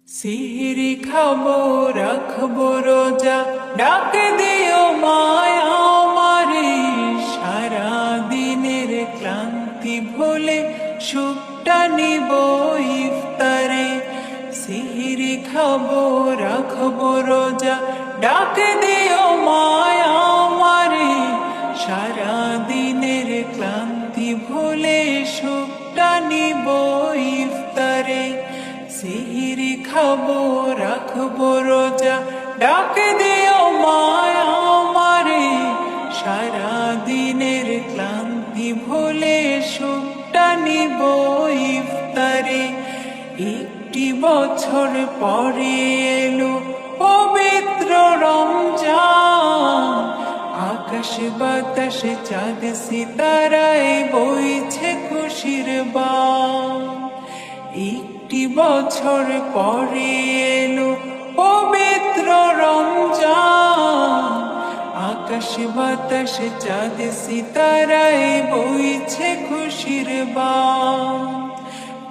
সিহরি খাবো রাখবো রোজা, ডাক দিও মায়া আমারে। সারা দিনের ক্লান্তি ভুলে সুখটা নিব ইফতারে। সিহরি খাবো রাখবো রোজা, ডাক দিও মায়া আমারে। সারা দিনের ক্লান্তি ভুলে সুখটা নিব ইফতারে। সিহরি খাবো রাখবো রোজা, ডাক দিও মায়া আমারে। সারা দিনের ক্লান্তি ভুলে সুখটা নিব ইফতারে। একটি বছর পরে এলো পবিত্র রমজান, আকাশ বাতাসে চাঁদ সিতারায় বইছে খুশির বান। একটি বছর পরে এলো পবিত্র রমজান, আকাশ বাতাসে চাঁদ সিতারায় বইছে খুশির বান।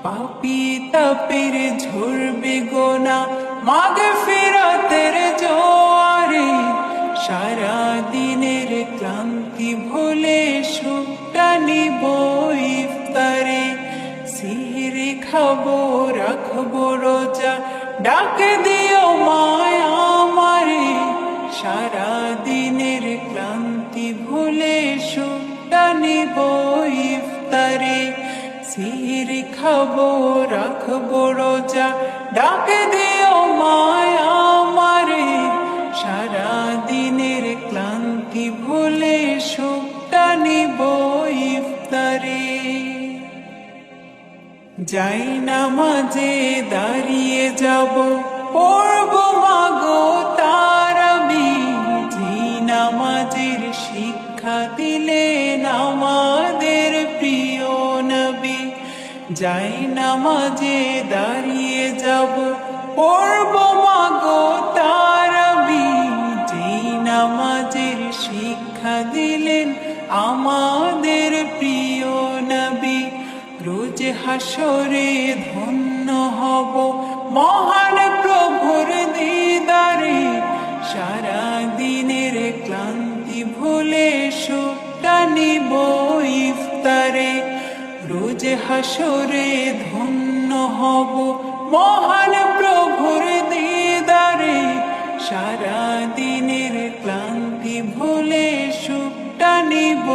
পাপী তাপের ঝরবে গোনা মাগফিরাতের জোয়ারে। সারা দিনের ক্লান্তি ভুলে সুখটা নিব ইফতারে। সিহরি খাবো রাখবো রোজা, ডাক দিও মায়া আমারে। সারা দিনের ক্লান্তি ভুলে সুখটা নিব ইফতারে। সিহরি খাবো রাখবো রোজা, ডাক দিও মায়া আমারে। সারা দিনের ক্লান্তি ভুলে সুখটা নিব ইফতারে। যাই নামাজে দাঁড়িয়ে যাব, পড়ব মাগো তারাবি। যে নামাজের শিক্ষা দিলেন আমাদের প্রিয় নবী। যাই নামাজে দাঁড়িয়ে যাব, পড়ব মাগো তারাবি। যে নামাজের শিক্ষা দিলেন আমাদের প্রিয় নবী। রোজ হাসরে ধন্য হব মহান প্রভুর দিদারে। সারা দিনের ক্লান্তি ভুলে সুখটা নিব ইফতারে। রোজ হাসরে ধন্য হব মহান প্রভুর দিদারে। সারা দিনের ক্লান্তি ভুলে সুখটা নিব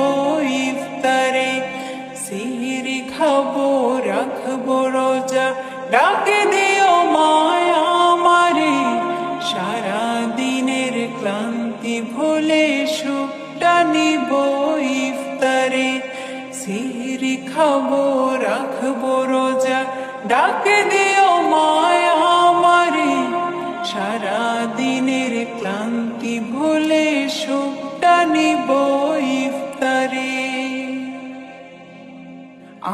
ইফতারে। সিহরি খাবো রাখবো রোজা, ডাক দিও মায়া আমারে। সারা দিনের ক্লান্তি ভুলে সুখটা নিব ইফতারে। সিহরি খাবো রাখবো রোজা, ডাক দিও মায়া আমারে। সারা দিনের ক্লান্তি ভুলে সুখটা নিব ইফতারে।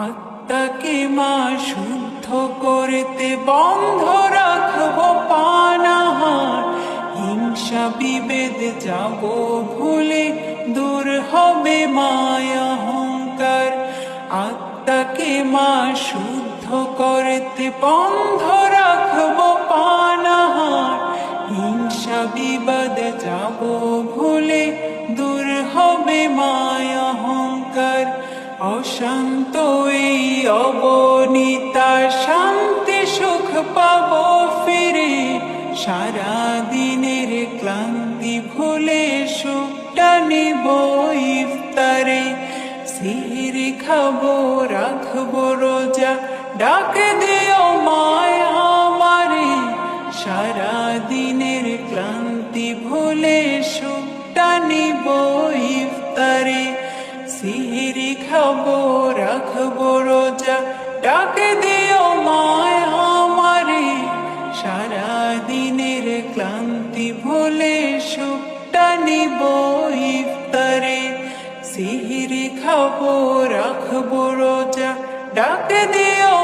আত্মাকে মা শুদ্ধ করতে বন্ধ রাখবো পানাহার। হিংসা বিভেদ যাব ভুলে দূর হবে মায়া অহংকার। আত্মাকে মা শুদ্ধ করতে বন্ধ রাখবো পানাহার। হিংসা বিবাদ যাব ভুলে দূর হবে মায়া অহংকার। অশান্ত এই অবনীতা শান্তি সুখ পাব ফিরে। সারা দিনের ক্লান্তি ভুলে সুখটা নিব ইফতারে। সিহরি খাবো রাখবো রোজা, ডাক দিও মায়া আমারে। সারা দিনের ক্লান্তি ভুলে সুখটা নিব ইফতারে। সিহরি খাবো রাখবো রোজা, ডাক দিও মায়া আমারে। সারা দিনের ক্লান্তি ভুলে সুখটা নিব ইফতারে। সিহরি খাবো রাখবো রোজা, ডাক দিও